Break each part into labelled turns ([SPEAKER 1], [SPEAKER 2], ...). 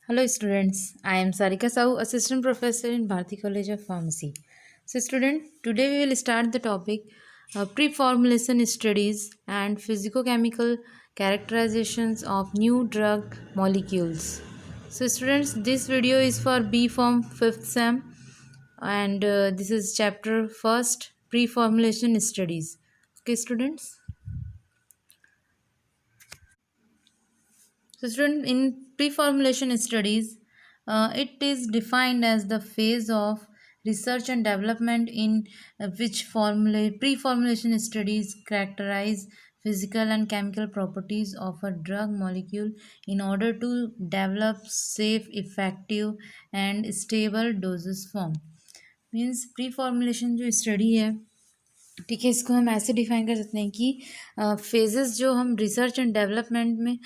[SPEAKER 1] Hello students, I am Sarika Sahu, Assistant Professor in Bharati College of Pharmacy. So student, today we will start the topic pre-formulation studies and physicochemical characterizations of new drug molecules. So students, this video is for B Form 5th SEM and this is chapter 1st pre-formulation studies. Okay students. So, student, in pre-formulation studies, it is defined as the phase of research and development in which pre-formulation studies characterize physical and chemical properties of a drug molecule in order to develop safe, effective, and stable doses form. Means pre formulation जो study है, ठीक है, इसको हम ऐसे define कर सकते हैं कि फेजेस जो हम रिसर्च एंड डेवलपमेंट में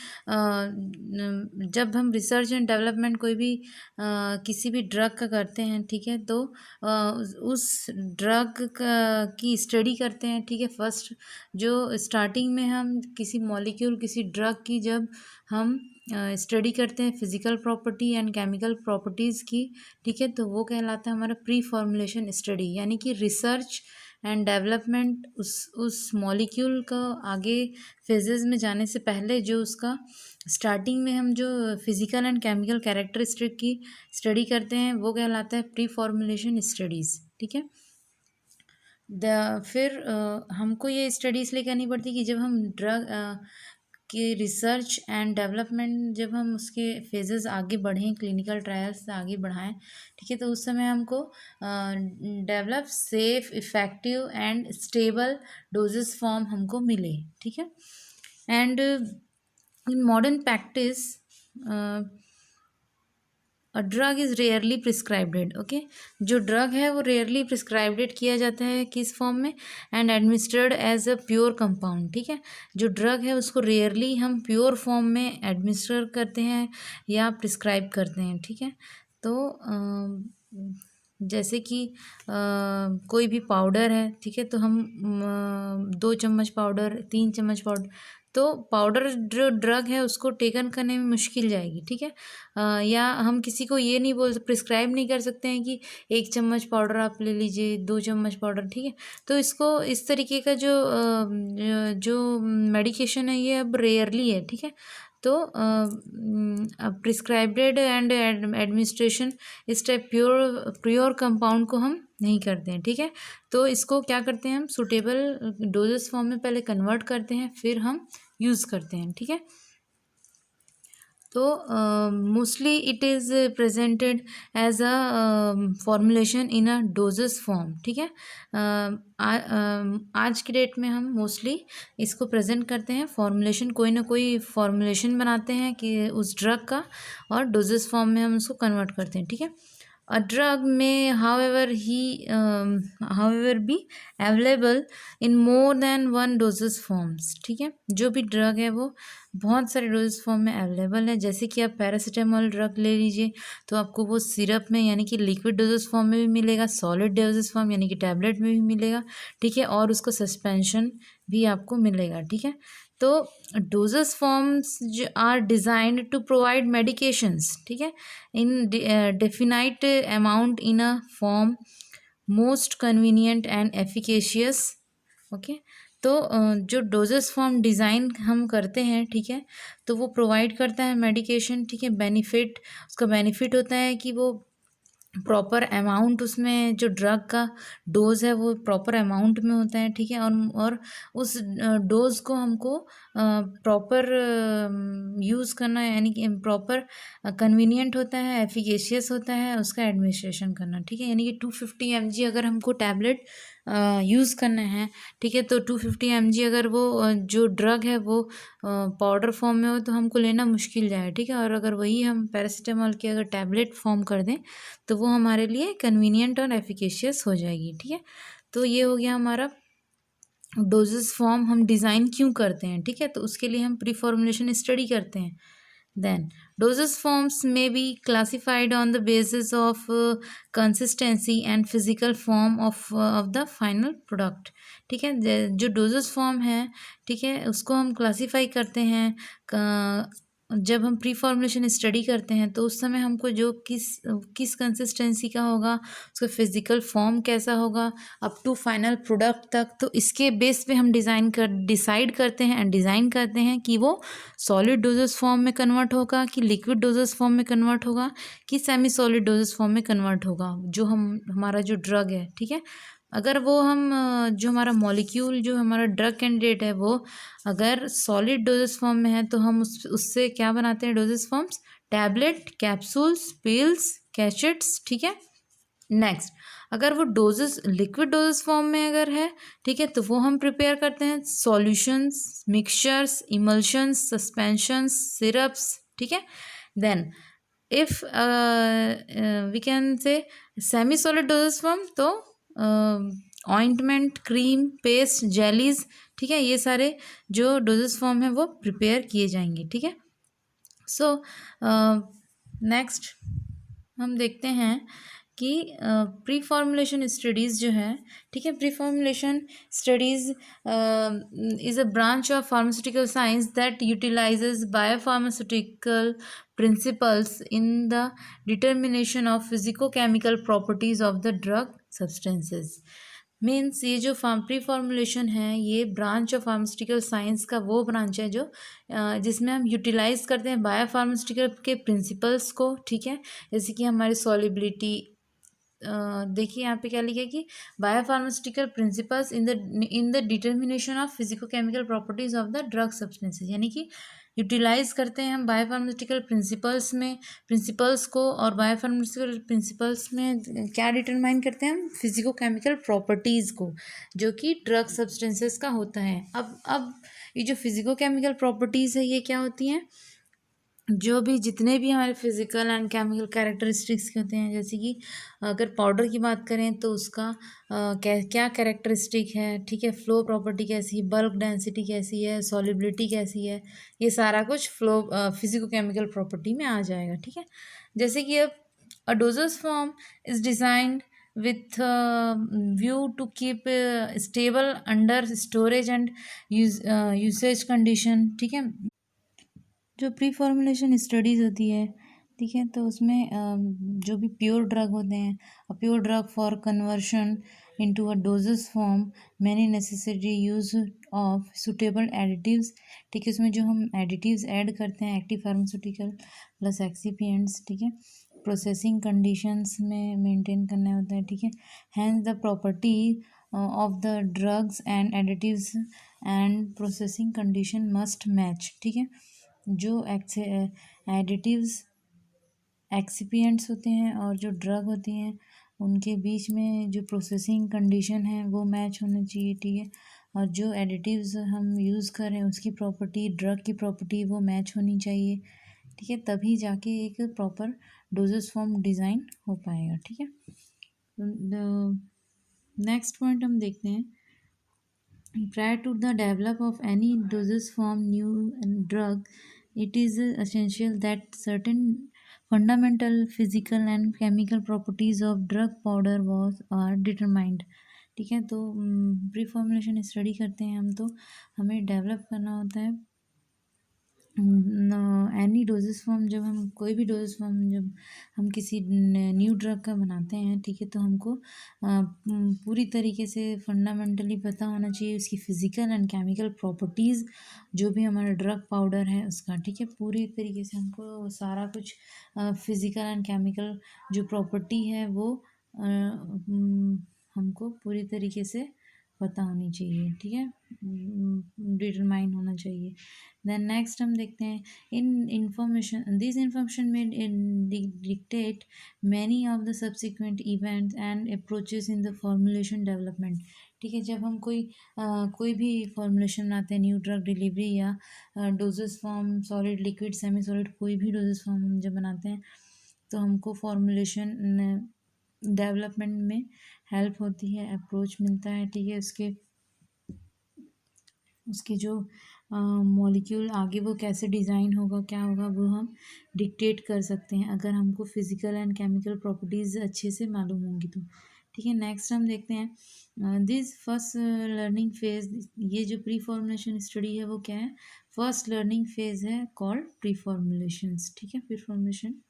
[SPEAKER 1] जब हम रिसर्च एंड डेवलपमेंट कोई भी किसी भी ड्रग का करते हैं, ठीक है, तो उस ड्रग की स्टडी करते हैं, ठीक है। फर्स्ट जो स्टार्टिंग में हम किसी मॉलिक्यूल किसी ड्रग की जब हम स्टडी करते हैं physical property and chemical properties की, ठीक है, तो वो कहलाता है हमारा प्री फॉर्मुलेशन स्टडी, यानी कि रिसर्च एंड डेवलपमेंट उस मॉलिक्यूल का आगे फेजेस में जाने से पहले जो उसका स्टार्टिंग में हम जो फिजिकल एंड केमिकल कैरेक्टरिस्टिक की स्टडी करते हैं वो कहलाता है प्री फॉर्मुलेशन स्टडीज़, ठीक है। फिर हमको ये स्टडी इसलिए करनी पड़ती कि जब हम ड्रग कि रिसर्च एंड डेवलपमेंट जब हम उसके फेजेस आगे बढ़ें, क्लिनिकल ट्रायल्स आगे बढ़ाएं, ठीक है, तो उस समय हमको develop safe, effective and stable doses form हमको मिले, ठीक है। And in modern practice drug is rarely prescribed, okay. जो ड्रग है वो रेयरली प्रिस्क्राइब्ड किया जाता है किस फॉर्म में, and administered as a pure compound, ठीक है। जो ड्रग है उसको रेयरली हम प्योर फॉर्म में एडमिनिस्टर करते हैं या प्रिस्क्राइब करते हैं, ठीक है। तो जैसे कि कोई भी पाउडर है, ठीक है, तो हम 2 चम्मच पाउडर, 3 चम्मच पाउडर, तो पाउडर जो ड्रग है उसको टेकन करने में मुश्किल जाएगी, ठीक है। या हम किसी को ये नहीं प्रिस्क्राइब नहीं कर सकते हैं कि 1 चम्मच पाउडर आप ले लीजिए, 2 चम्मच पाउडर, ठीक है। तो इसको इस तरीके का जो मेडिकेशन है ये अब रेयरली है, ठीक है। तो प्रिस्क्राइब्ड एंड एडमिनिस्ट्रेशन इस टाइप प्योर कंपाउंड को हम नहीं करते हैं, ठीक है। तो इसको क्या करते हैं हम सूटेबल डोजेस फॉर्म में पहले कन्वर्ट करते हैं, फिर हम यूज़ करते हैं, ठीक है। तो mostly it is presented as a formulation in a doses form, ठीक है। आज की डेट में हम मोस्टली इसको प्रेजेंट करते हैं फॉर्मुलेशन, कोई ना कोई फॉर्मुलेशन बनाते हैं कि उस ड्रग का, और डोजेस फॉर्म में हम उसको कन्वर्ट करते हैं, ठीक है। A drug may, however, be available in more than one dosage forms, ठीक है। जो भी ड्रग है वो बहुत सारे डोजेस फॉर्म में अवेलेबल है। जैसे कि आप पैरासीटामोल ड्रग ले लीजिए तो आपको वो सिरप में यानी कि लिक्विड डोजेस फॉर्म में भी मिलेगा, सॉलिड डोजेस फॉर्म यानी कि टैबलेट में भी मिलेगा, ठीक है, और उसको सस्पेंशन भी आपको मिलेगा, ठीक है। तो doses forms are designed to provide medications, ठीक है, in definite amount in a form most convenient and efficacious, okay. तो जो डोजेस फॉर्म डिज़ाइन हम करते हैं, ठीक है, तो वो प्रोवाइड करता है मेडिकेशन, ठीक है। बेनिफिट, उसका बेनिफिट होता है कि वो प्रॉपर अमाउंट, उसमें जो ड्रग का डोज है वो प्रॉपर अमाउंट में होता है, ठीक है। और उस डोज को हमको प्रॉपर यूज़ करना है, यानी कि प्रॉपर कन्वीनियंट होता है, एफिकेशियस होता है उसका एडमिनिस्ट्रेशन करना, ठीक है। यानी कि 250 mg अगर हमको टैबलेट यूज़ करना है, ठीक है, तो 250 mg अगर वो जो ड्रग है वो पाउडर फॉर्म में हो तो हमको लेना मुश्किल जाए, ठीक है। और अगर वही हम पैरासीटामोल की अगर टैबलेट फॉर्म कर दें तो वो हमारे लिए कन्वीनियंट और एफिकेशियस हो जाएगी, ठीक है। तो ये हो गया हमारा डोजेस फॉर्म हम डिज़ाइन क्यों करते हैं, ठीक है, तो उसके लिए हम प्री फॉर्मुलेशन स्टडी करते हैं। देन डोजेस फॉर्म्स में be classified on the basis of consistency and physical form of the final product, ठीक है। जो डोजेस फॉर्म है, ठीक है, उसको हम क्लासीफाई करते हैं जब हम प्री फॉर्मुलेशन स्टडी करते हैं तो उस समय हमको जो किस किस कंसिस्टेंसी का होगा, उसका फिजिकल फॉर्म कैसा होगा, अप टू फाइनल प्रोडक्ट तक, तो इसके बेस पे हम डिसाइड करते हैं एंड डिज़ाइन करते हैं कि वो सॉलिड डोजेस फॉर्म में कन्वर्ट होगा, कि लिक्विड डोजेस फॉर्म में कन्वर्ट होगा, कि सेमी सॉलिड डोजेस फॉर्म में कन्वर्ट होगा, जो हमारा जो ड्रग है, ठीक है। अगर वो हम जो हमारा मॉलिक्यूल, जो हमारा ड्रग कैंडिडेट है, वो अगर सॉलिड डोजेस फॉर्म में है तो हम उससे क्या बनाते हैं doses forms, tablet, capsules, pills, कैचेट्स, ठीक है। नेक्स्ट, अगर वो डोजेस लिक्विड डोजेस फॉर्म में अगर है, ठीक है, तो वो हम प्रिपेयर करते हैं solutions, mixtures, emulsions, suspensions, syrups, ठीक है। Then if we can say semi solid dosage form, तो ऑइंटमेंट, क्रीम, पेस्ट, जेलीज, ठीक है, ये सारे जो डोजेस फॉर्म है वो प्रिपेयर किए जाएंगे, ठीक है। सो नेक्स्ट हम देखते हैं कि प्री फॉर्मुलेशन स्टडीज़ जो है, ठीक है, pre formulation studies is a branch of pharmaceutical science that utilises biopharmaceutical principles in the determination of physico-chemical properties of the drug substances. Means ये जो प्री फॉर्मुलेशन है, ये ब्रांच ऑफ फार्मास्यूटिकल साइंस का वो ब्रांच है जो जिसमें हम यूटिलाइज करते हैं बायोफार्मास्यूटिकल के प्रिंसिपल्स को, ठीक है। जैसे कि हमारी सॉलिबिलिटी, देखिए यहाँ पे क्या लिखा है कि biopharmaceutical principles in the determination of physico chemical properties of the drug substances, यानी कि यूटिलाइज करते हैं हम बायोफार्मास्यूटिकल प्रिंसिपल्स को, और बायोफार्मास्यूटिकल प्रिंसिपल्स में क्या डिटरमाइन करते हैं हम, फिजिको केमिकल प्रॉपर्टीज़ को, जो कि ड्रग सब्सटेंसेस का होता है। अब ये जो फिजिको केमिकल प्रॉपर्टीज़ है, ये क्या होती हैं, जो भी जितने भी हमारे फिजिकल एंड केमिकल कैरेक्टरिस्टिक्स होते हैं, जैसे कि अगर पाउडर की बात करें तो उसका क्या कैरेक्टरिस्टिक है, ठीक है, फ्लो प्रॉपर्टी कैसी है, बल्क डेंसिटी कैसी है, सॉलिबिलिटी कैसी है, ये सारा कुछ फ्लो फिजिको केमिकल प्रॉपर्टी में आ जाएगा, ठीक है। जैसे कि अब a doses form is designed with view to keep stable under storage and usage condition, ठीक है। जो प्री फॉर्मुलेशन स्टडीज़ होती है, ठीक है, तो उसमें जो भी प्योर ड्रग होते हैं, a pure drug for conversion into a doses form, many necessary use of suitable additives, ठीक है, उसमें जो हम एडिटिव्स ऐड करते हैं, एक्टिव फार्मास्यूटिकल प्लस एक्सीपिएंट्स, ठीक है, प्रोसेसिंग कंडीशंस में मेंटेन करना होता है, ठीक है। Hence the property of the drugs and additives and processing condition must match, ठीक है। जो एडिटिव्स, एक्सिपिएंट्स होते हैं और जो ड्रग होती हैं, उनके बीच में जो प्रोसेसिंग कंडीशन है वो मैच होना चाहिए, ठीक है। और जो एडिटिव्स हम यूज़ कर रहे हैं उसकी प्रॉपर्टी, ड्रग की प्रॉपर्टी, वो मैच होनी चाहिए, ठीक है, तभी जाके एक प्रॉपर डोजेस फॉर्म डिज़ाइन हो पाएगा, ठीक है। नेक्स्ट पॉइंट हम देखते हैं, prior to the develop of any dosage form new drug, it is essential that certain fundamental physical and chemical properties of drug powder was are determined, ठीक है। तो प्री फॉर्मुलेशन स्टडी करते हैं हम, तो हमें डेवलप करना होता है एनी डोजेस फॉर्म। जब हम कोई भी डोजेस फॉर्म, जब हम किसी न्यू ड्रग का बनाते हैं, ठीक है, तो हमको पूरी तरीके से फंडामेंटली पता होना चाहिए उसकी फ़िज़िकल एंड केमिकल प्रॉपर्टीज़, जो भी हमारा ड्रग पाउडर है उसका, ठीक है, पूरी तरीके से हमको सारा कुछ फ़िज़िकल एंड केमिकल जो प्रॉपर्टी है वो हमको पूरी तरीके से पता होनी चाहिए, ठीक है, डिटरमाइन होना चाहिए। देन नेक्स्ट हम देखते हैं, इन इंफॉर्मेशन दिस इंफॉर्मेशन में dictate many of the subsequent events and approaches in the formulation development, ठीक है। जब हम कोई भी फॉर्मुलेशन बनाते हैं, न्यू ड्रग डिलीवरी या doses form, solid, liquid, semi solid, कोई भी डोजेस फॉर्म हम जब बनाते हैं, तो हमको फॉर्मुलेशन डेवलपमेंट में हेल्प होती है, अप्रोच मिलता है, ठीक है। उसके जो मॉलिक्यूल आगे वो कैसे डिज़ाइन होगा, क्या होगा, वो हम डिक्टेट कर सकते हैं अगर हमको फिज़िकल एंड केमिकल प्रॉपर्टीज़ अच्छे से मालूम होंगी तो, ठीक है। नेक्स्ट हम देखते हैं दिस फर्स्ट लर्निंग फेज, ये जो प्री फॉर्मुलेशन स्टडी है वो क्या है, फर्स्ट लर्निंग फेज है कॉल्ड प्री फॉर्मुलेशंस, ठीक है। Pre formulation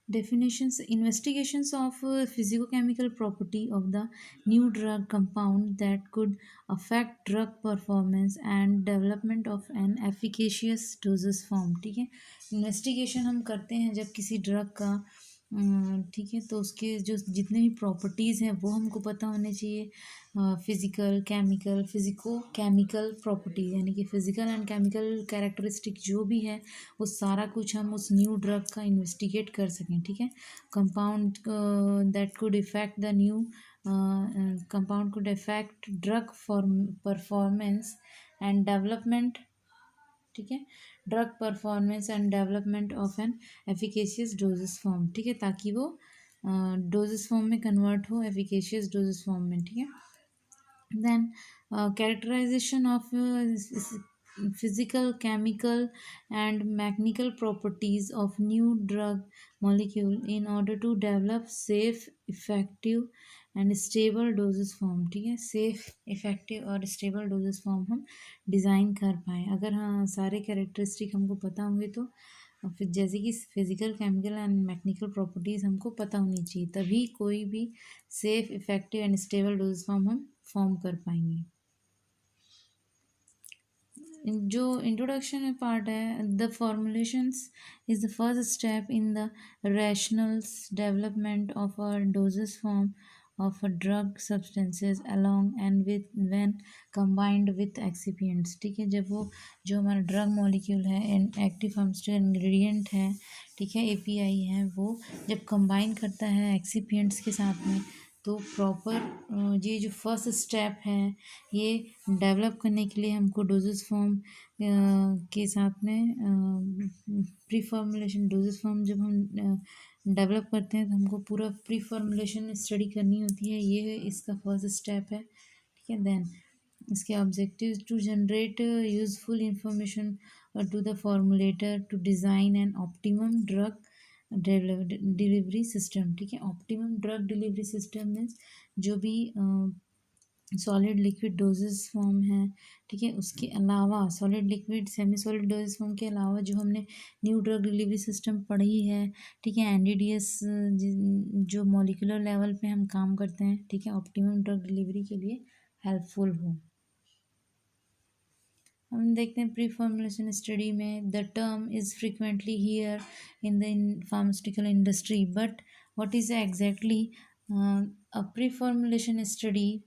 [SPEAKER 1] definitions investigations of physicochemical property of the new drug compound that could affect drug performance and development of an efficacious dosage form, ठीक है। Investigation हम करते हैं जब किसी ड्रग का ठीक है, तो उसके जो जितने भी प्रॉपर्टीज़ हैं वो हमको पता होने चाहिए। फिज़िकल केमिकल फिज़िको केमिकल प्रॉपर्टी यानी कि फ़िज़िकल एंड केमिकल कैरेक्टरिस्टिक जो भी है वो सारा कुछ हम उस न्यू ड्रग का इन्वेस्टिगेट कर सकें, ठीक है। Compound that could effect the new compound could effect drug form performance and development, ठीक है। Drug performance and development of an efficacious dosage form, ठीक है, ताकि वो डोजेस फॉर्म में कन्वर्ट हो एफिकेशियस डोजेस फॉर्म में, ठीक है। then characterization of physical chemical and mechanical properties of new drug molecule in order to develop safe effective and stable doses form, ठीक है। सेफ इफेक्टिव और स्टेबल डोजेस फॉर्म हम design कर पाएँ। अगर हाँ सारे कैरेक्टरिस्टिक हमको पता होंगे तो फिर जैसे कि physical chemical and mechanical properties हमको पता होनी चाहिए, तभी कोई भी safe effective and stable dose form हम फॉर्म कर पाएंगे। जो इंट्रोडक्शन पार्ट है, the formulations is the first step in the rationals development of a doses form of a drug substances along and with when combined with excipients, ठीक है। जब वो जो हमारा ड्रग मॉलिक्यूल है एंड एक्टिव फार्मास्यूटिकल इंग्रेडिएंट है, ठीक है, एपीआई है, वो जब कंबाइन करता है एक्सिपिएंट्स के साथ में तो प्रॉपर ये जो फर्स्ट स्टेप है ये डेवलप करने के लिए हमको डोजेस फॉर्म के साथ में प्री फॉर्मुलेशन डोजेस फॉर्म जब हम डेवलप करते हैं तो हमको पूरा प्री फॉर्मुलेशन स्टडी करनी होती है, ये इसका फर्स्ट स्टेप है, ठीक है। देन इसके objective to generate useful information to the formulator to design an optimum drug delivery system, ठीक है। Optimum drug delivery system means जो भी सॉलिड लिक्विड डोजेस फॉर्म है, ठीक है, उसके अलावा solid liquid semi solid dosage form के अलावा जो हमने न्यू ड्रग डिलीवरी सिस्टम पढ़ी है, ठीक है, एनडीडीएस जो मॉलिक्यूलर लेवल पे हम काम करते हैं, ठीक है, ऑप्टिमम ड्रग डिलीवरी के लिए हेल्पफुल हो। हम देखते हैं प्री फॉर्मुलेशन स्टडी में the term is frequently here in the pharmaceutical industry, but what is exactly a pre formulation study?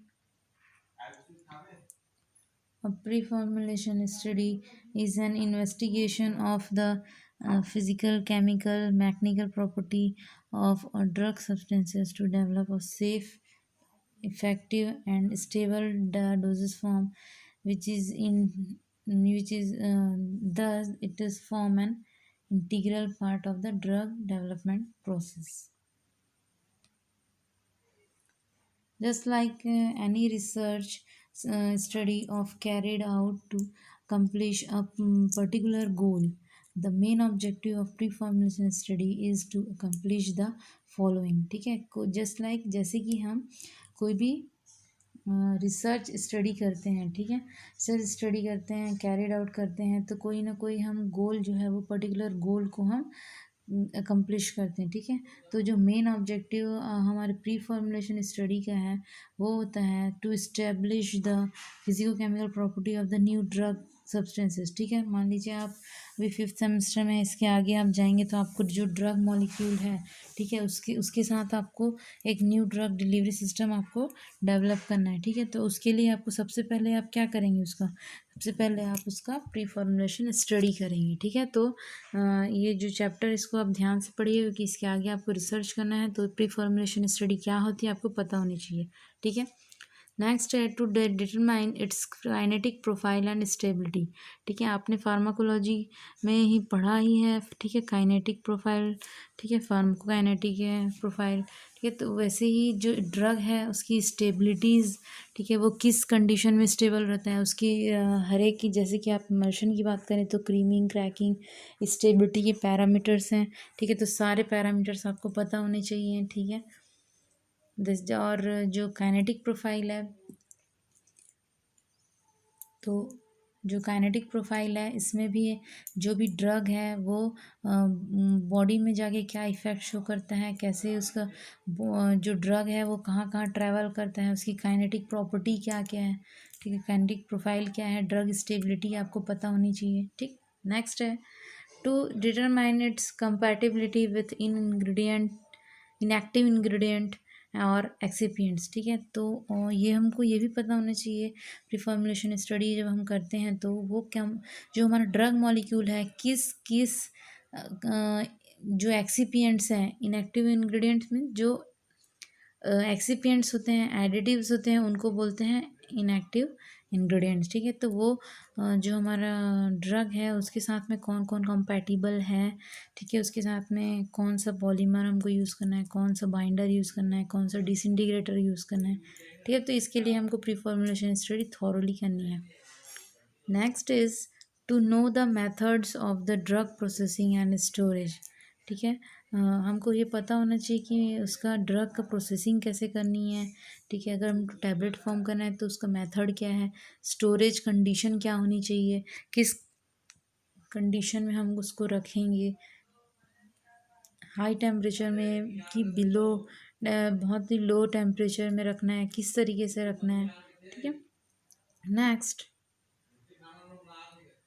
[SPEAKER 1] A pre-formulation study is an investigation of the physical, chemical, mechanical property of drug substances to develop a safe, effective, and stable dosage form, which is thus it is form an integral part of the drug development process. Just like any research study of carried out to accomplish a particular goal, the main objective of pre-formulation study is to accomplish the following, ठीक है। Just like जैसे कि हम कोई भी research study करते हैं, ठीक है, रिसर्च स्टडी करते हैं, कैरिड आउट करते हैं, तो कोई ना कोई हम गोल जो है वो पर्टिकुलर गोल को हम अकम्प्लिश करते हैं, ठीक है। तो जो मेन ऑब्जेक्टिव हमारे प्री फॉर्मुलेशन स्टडी का है वो होता है to establish the physico chemical property of the new drug substances, ठीक है। मान लीजिए आप अभी फिफ्थ सेमेस्टर में, इसके आगे आप जाएंगे तो आपको जो ड्रग मॉलिक्यूल है, ठीक है, उसके साथ आपको एक न्यू ड्रग डिलीवरी सिस्टम आपको डेवलप करना है, ठीक है। तो उसके लिए आपको सबसे पहले आप क्या करेंगे, उसका सबसे पहले आप उसका प्री फॉर्मुलेशन स्टडी करेंगे, ठीक है। तो ये जो चैप्टर इसको आप ध्यान से पढ़िए क्योंकि इसके आगे आपको रिसर्च करना है, तो प्री फॉर्मुलेशन स्टडी क्या होती है आपको पता होनी चाहिए, ठीक है। नेक्स्ट है to determine its kinetic profile and stability, ठीक है। आपने फार्माकोलॉजी में ही पढ़ा ही है, ठीक है, काइनेटिक प्रोफाइल, ठीक है, फार्माकोकाइनेटिक है प्रोफाइल, ठीक है। तो वैसे ही जो ड्रग है उसकी स्टेबिलिटीज़, ठीक है, वो किस कंडीशन में स्टेबल रहता है उसकी हर एक की, जैसे कि आप इमल्शन की बात करें तो क्रीमिंग क्रैकिंग स्टेबिलिटी के पैरामीटर्स हैं, ठीक है। तो सारे पैरामीटर्स आपको पता होने चाहिए, ठीक है। और जो काइनेटिक प्रोफाइल है, तो जो काइनेटिक प्रोफाइल है इसमें भी जो भी ड्रग है वो बॉडी में जाके क्या इफ़ेक्ट शो करता है, कैसे उसका जो ड्रग है वो कहाँ कहाँ ट्रैवल करता है, उसकी काइनेटिक प्रॉपर्टी क्या क्या है, ठीक है, काइनेटिक प्रोफाइल क्या है, ड्रग स्टेबिलिटी आपको पता होनी चाहिए। ठीक, नेक्स्ट है to determine its compatibility with in ingredient, inactive ingredient और एक्सिपिएंट्स। ठीक है, तो ये हमको ये भी पता होना चाहिए प्रीफॉर्मुलेशन स्टडी जब हम करते हैं तो वो क्या, जो हमारा ड्रग मॉलिक्यूल है किस किस जो एक्सिपिएंट्स हैं, इनएक्टिव इंग्रेडिएंट्स में जो एक्सिपिएंट्स होते हैं, एडिटिव्स होते हैं, उनको बोलते हैं इनएक्टिव इंग्रेडिएंट्स। ठीक है, तो वो जो हमारा ड्रग है उसके साथ में कौन कौन कंपैटिबल है, ठीक है, उसके साथ में कौन सा पॉलीमर हमको यूज़ करना है, कौन सा बाइंडर यूज़ करना है, कौन सा डिसइंटीग्रेटर यूज़ करना है। ठीक है, तो इसके लिए हमको प्रीफॉर्मुलेशन स्टडी थॉरोली करनी है। Next is to know the methods of the drug processing and storage. ठीक है, हमको ये पता होना चाहिए कि उसका ड्रग का प्रोसेसिंग कैसे करनी है। ठीक है, अगर हमको टैबलेट फॉर्म करना है तो उसका मेथड क्या है, स्टोरेज कंडीशन क्या होनी चाहिए, किस कंडीशन में हम उसको रखेंगे, हाई टेम्परेचर में कि बिलो बहुत ही लो टेम्परेचर में रखना है, किस तरीके से रखना है। ठीक है, next,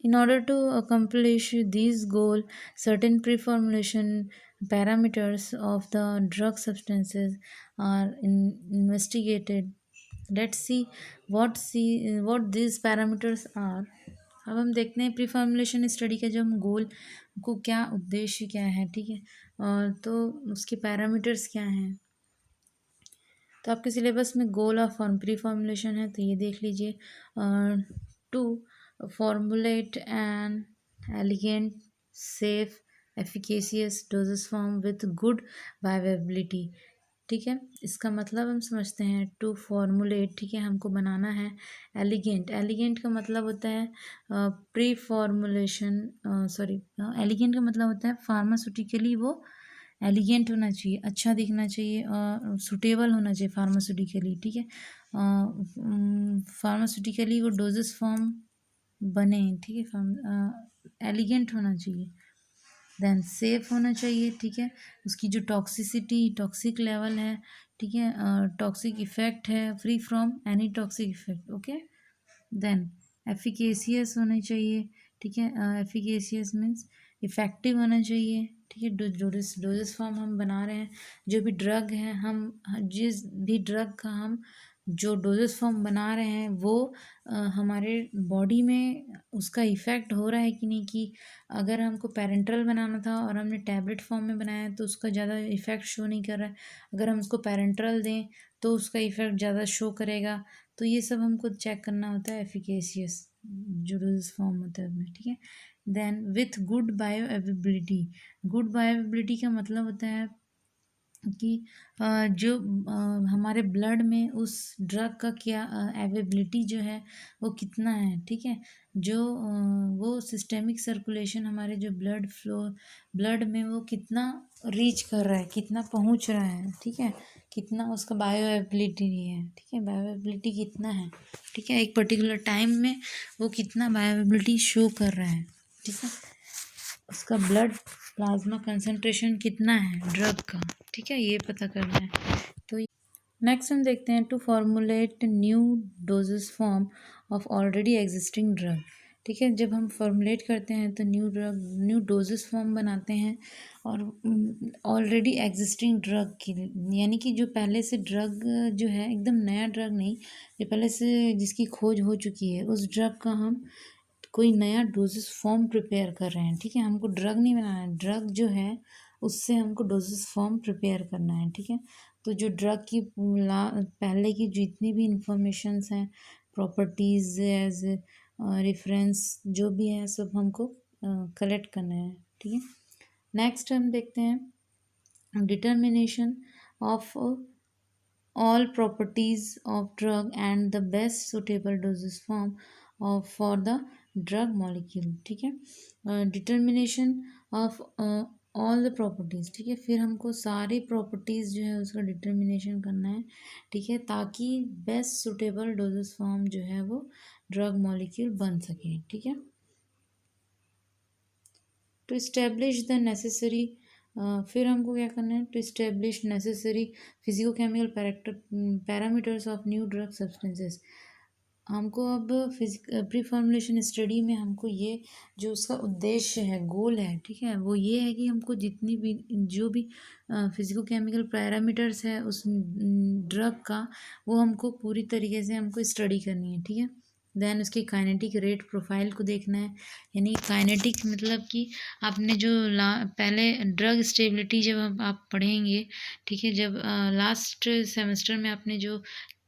[SPEAKER 1] in order to accomplish this goal, certain pre-formulation parameters of the drug substances are investigated. Let's see what these parameters are. अब हम देखते हैं प्री फॉर्मुलेशन स्टडी का जो हम गोल को क्या उद्देश्य क्या है। ठीक है, और तो उसके पैरामीटर्स क्या हैं। तो आपके सिलेबस में गोल ऑफ प्री फॉर्मुलेशन है तो ये देख लीजिए, to formulate an elegant, safe, efficacious dosage form with good bioavailability। ठीक है, इसका मतलब हम समझते हैं टू फॉर्मुलेट, ठीक है, हमको बनाना है एलिगेंट। एलिगेंट का मतलब होता है प्री फॉर्मुलेशन, सॉरी, एलिगेंट का मतलब होता है फार्मास्यूटिकली वो एलिगेंट होना चाहिए, अच्छा दिखना चाहिए और सुटेबल होना चाहिए फार्मास्यूटिकली। ठीक है, फार्मास्यूटिकली वो डोजेस फॉर्म बने। ठीक है, एलिगेंट होना चाहिए, देन सेफ होना चाहिए। ठीक है, उसकी जो टॉक्सिसिटी, टॉक्सिक लेवल है, ठीक है, टॉक्सिक इफेक्ट है, free from any toxic effect. Okay, then efficacious होना चाहिए। ठीक है, एफिकेसियस मीन्स इफ़ेक्टिव होना चाहिए। ठीक है, डोजेस फॉर्म हम बना रहे हैं, जो भी ड्रग है, हम जिस भी ड्रग का हम जो डोजेस फॉर्म बना रहे हैं वो हमारे बॉडी में उसका इफ़ेक्ट हो रहा है कि नहीं, कि अगर हमको पैरेंट्रल बनाना था और हमने टैबलेट फॉर्म में बनाया है तो उसका ज़्यादा इफ़ेक्ट शो नहीं कर रहा है, अगर हम उसको पैरेंट्रल दें तो उसका इफ़ेक्ट ज़्यादा शो करेगा। तो ये सब हमको चेक करना होता है एफिकेशियस जो डोजेस फॉर्म होता है उसमें। ठीक है, then with good bioavailability. Good bioavailability का मतलब होता है कि जो हमारे ब्लड में उस ड्रग का क्या अवेबिलिटी जो है वो कितना है। ठीक है, जो वो सिस्टेमिक सर्कुलेशन हमारे जो ब्लड फ्लो, ब्लड में वो कितना रीच कर रहा है, कितना पहुंच रहा है। ठीक है, कितना उसका बायो अवेबिलिटी है। ठीक है, बायो अवेबिलिटी कितना है। ठीक है, एक पर्टिकुलर टाइम में वो कितना बायो अवेबिलिटी शो कर रहा है। ठीक है, उसका ब्लड प्लाज्मा कंसंट्रेशन कितना है ड्रग का। ठीक है, ये पता करना है। तो नेक्स्ट हम देखते हैं to formulate new dosage form of already existing drug. ठीक है, जब हम फॉर्मुलेट करते हैं तो न्यू डोजेस फॉर्म बनाते हैं और ऑलरेडी एग्जिस्टिंग ड्रग की, यानी कि जो पहले से ड्रग जो है एकदम नया ड्रग नहीं, जो पहले से जिसकी खोज हो चुकी है उस ड्रग का हम कोई नया डोजेस फॉर्म प्रिपेयर कर रहे हैं। ठीक है, हमको ड्रग नहीं बनाना है, ड्रग जो है उससे हमको डोजेस फॉर्म प्रिपेयर करना है। ठीक है, तो जो ड्रग की पहले की जितनी भी इंफॉर्मेशंस हैं, प्रॉपर्टीज़ एज रेफरेंस जो भी है सब हमको कलेक्ट करना है। ठीक है, नेक्स्ट हम देखते हैं determination of all properties of drug and the best suitable dosage form for the drug molecule। ठीक है, determination of all the properties, ठीक है। फिर हमको सारी प्रॉपर्टीज़ जो है उसका डिटर्मिनेशन करना है, ठीक है, ताकि बेस्ट सुटेबल डोजेस फॉर्म जो है वो ड्रग मॉलिक्यूल बन सके, ठीक है। टू इस्टेब्लिश द नेसेसरी, फिर हमको क्या करना है, to establish necessary physicochemical parameters of new drug substances. हमको अब प्री फॉर्मुलेशन स्टडी में हमको ये जो उसका उद्देश्य है, गोल है, ठीक है, वो ये है कि हमको जितनी भी जो भी फिजिको केमिकल पैरामीटर्स है उस ड्रग का, वो हमको पूरी तरीके से हमको स्टडी करनी है, ठीक है। देन उसकी काइनेटिक रेट प्रोफाइल को देखना है, यानी काइनेटिक मतलब कि आपने जो पहले ड्रग स्टेबिलिटी जब आप पढ़ेंगे, ठीक है, जब लास्ट सेमेस्टर में आपने जो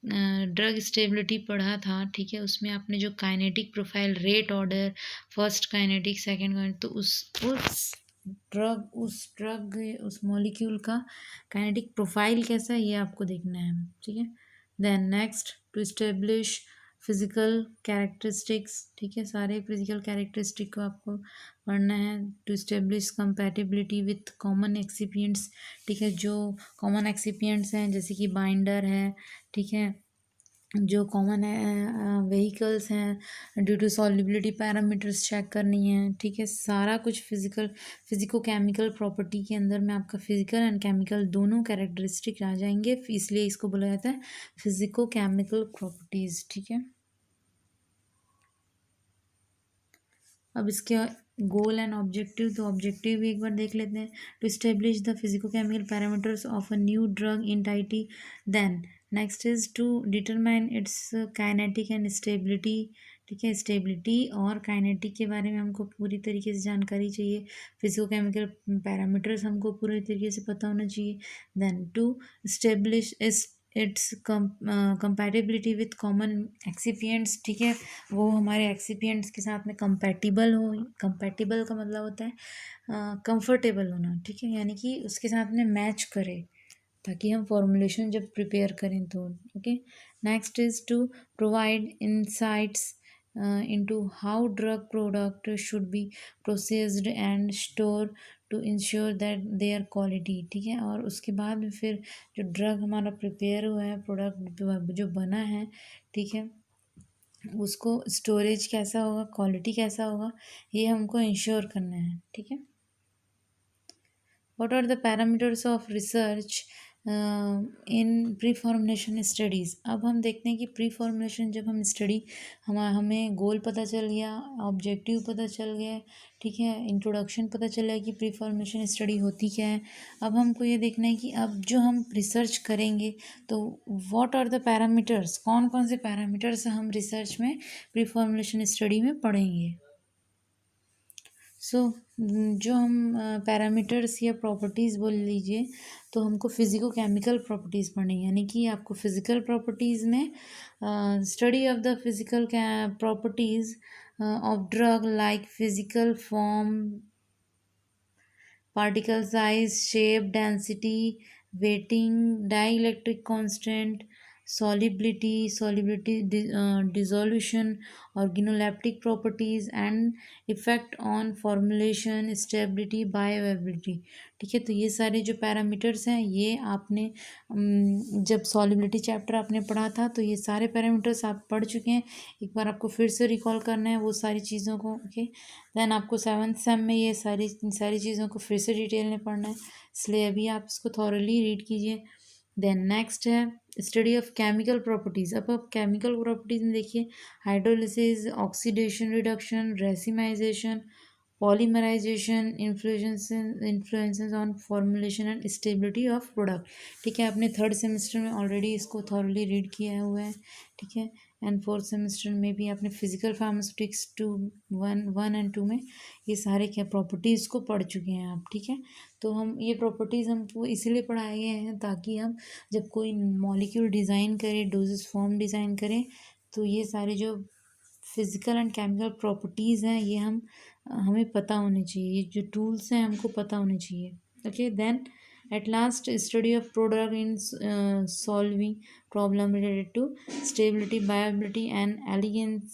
[SPEAKER 1] ड्रग स्टेबिलिटी पढ़ा था, ठीक है, उसमें आपने जो kinetic profile, rate order, first kinetic, second kinetic, तो उस मॉलिक्यूल का काइनेटिक प्रोफाइल कैसा है ये आपको देखना है, ठीक है। Then next, to establish physical characteristics, ठीक है, सारे फिजिकल कैरेक्टरिस्टिक को आपको पढ़ना है। To establish compatibility with common excipients, ठीक है, जो कॉमन एक्सिपिएंट्स हैं जैसे कि बाइंडर है, ठीक है, जो कॉमन व्हीकल्स हैं, due to solubility parameters check करनी है, ठीक है। सारा कुछ फिजिको केमिकल प्रॉपर्टी के अंदर में आपका फिजिकल एंड केमिकल दोनों कैरेक्टरिस्टिक आ जाएंगे, इसलिए इसको बोला जाता है फिजिको केमिकल प्रॉपर्टीज़, ठीक है। अब इसके गोल एंड ऑब्जेक्टिव, तो ऑब्जेक्टिव भी एक बार देख लेते हैं। To establish the physico chemical parameters of a new drug entity, then next is to determine its kinetic and stability, ठीक है। स्टेबिलिटी और काइनेटिक के बारे में हमको पूरी तरीके से जानकारी चाहिए, फिजिको केमिकल पैरामीटर्स हमको पूरी तरीके से पता होना चाहिए। Then to establish its compatibility with common excipients, ठीक है, वो हमारे एक्सिपिएंट्स के साथ में कंपैटिबल हो। कंपैटिबल का मतलब होता है कंफर्टेबल होना, ठीक है, यानी कि उसके साथ में मैच करे, ताकि हम फॉर्मुलेशन जब प्रिपेयर करें तो, okay. Next is to provide insights into how drug product should be processed and stored to ensure that their quality, ठीक है। और उसके बाद में फिर जो ड्रग हमारा प्रिपेयर हुआ है, प्रोडक्ट जो बना है, ठीक है, उसको स्टोरेज कैसा होगा, क्वालिटी कैसा होगा, ये हमको इंश्योर करना है, ठीक है। What are the parameters of research in preformulation studies. अब हम देखते हैं कि प्री फॉर्मुलेशन जब हम स्टडी, हमें गोल पता चल गया, ऑब्जेक्टिव पता चल गया, ठीक है, इंट्रोडक्शन पता चला कि प्री फॉर्मुलेशन स्टडी होती क्या है। अब हमको ये देखना है कि अब जो हम रिसर्च करेंगे तो व्हाट आर द पैरामीटर्स, कौन कौन से पैरामीटर्स हम रिसर्च में प्री फॉर्मुलेशन स्टडी में पढ़ेंगे। सो जो हम पैरामीटर्स या प्रॉपर्टीज़ बोल लीजिए, तो हमको फिजिको केमिकल प्रॉपर्टीज़ पढ़नी है, यानी कि आपको फिजिकल प्रॉपर्टीज़ में study of the physical properties of drug like physical form, particle size, shape, density, weighting, dielectric constant, dissolution, organoleptic properties and effect on formulation, stability, bioavailability, ठीक है। तो ये सारे जो पैरामीटर्स हैं ये आपने जब सॉलिबिलिटी चैप्टर आपने पढ़ा था तो ये सारे पैरामीटर्स आप पढ़ चुके हैं, एक बार आपको फिर से रिकॉल करना है वो सारी चीज़ों को, ओके। देन आपको 7th सेम में ये सारी चीज़ों को फिर से डिटेल में पढ़ना है, इसलिए अभी आप इसको थॉरली रीड कीजिए। देन नेक्स्ट है स्टडी ऑफ केमिकल प्रॉपर्टीज़। अब आप केमिकल प्रॉपर्टीज़ में देखिए, hydrolysis, oxidation reduction, racemization, polymerization, influences on formulation and stability of product, ठीक है। आपने 3rd सेमेस्टर में ऑलरेडी इसको थॉरली रीड किया हुआ है, ठीक है। एंड 4th सेमेस्टर में भी आपने फिजिकल फार्मास्यूटिक्स 1 एंड 2 में ये सारे क्या प्रॉपर्टीज़ को पढ़ चुके हैं आप, ठीक है। तो हम ये प्रॉपर्टीज़ हमको इसीलिए पढ़ाए गए हैं ताकि हम जब कोई मॉलिक्यूल डिज़ाइन करें, डोजेस फॉर्म डिज़ाइन करें, तो ये सारे जो फिजिकल एंड केमिकल प्रॉपर्टीज़ हैं ये हमें पता होने चाहिए, ये जो टूल्स हैं हमको पता होने चाहिए, okay. Then at last study of product in solving problem related to stability, viability and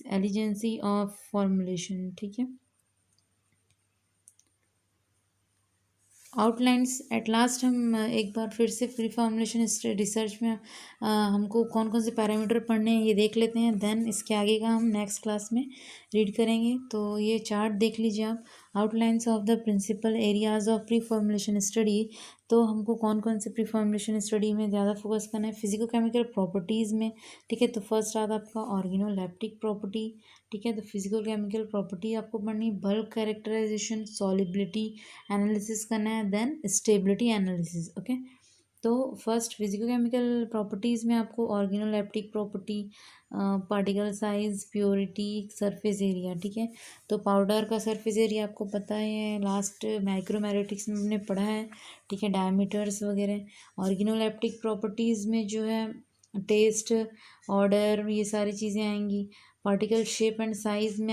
[SPEAKER 1] elegancy of formulation, ठीक है। आउटलाइंस एट लास्ट हम एक बार फिर से प्री फॉर्मुलेशन रिसर्च में हमको कौन कौन से पैरामीटर पढ़ने हैं ये देख लेते हैं, देन इसके आगे का हम नेक्स्ट क्लास में रीड करेंगे। तो ये चार्ट देख लीजिए आप, outlines of the principal areas of pre formulation study. तो हमको कौन कौन से प्री फॉर्मुलेशन स्टडी में ज़्यादा फोकस करना है, फिजिको केमिकल प्रॉपर्टीज़ में, ठीक है। तो फर्स्ट आता आपका ऑर्गेनोलेप्टिक प्रॉपर्टी, ठीक है। तो फिजिकल केमिकल प्रॉपर्टी आपको पढ़नी, बल्क कैरेक्टराइजेशन, सॉलिबिलिटी एनालिसिस करना है, देन स्टेबिलिटी एनालिसिस, ओके। तो फर्स्ट फिजिकोकेमिकल प्रॉपर्टीज़ में आपको organoleptic property, particle size, purity, surface area, ठीक है। तो पाउडर का सरफेस एरिया आपको पता है, लास्ट माइक्रोमैग्नेटिक्स में हमने पढ़ा है, ठीक है, डायमीटर्स वगैरह। ऑर्गेनोलेप्टिक प्रॉपर्टीज़ में जो है टेस्ट, ऑर्डर, ये सारी चीज़ें आएंगी। पार्टिकल शेप एंड साइज में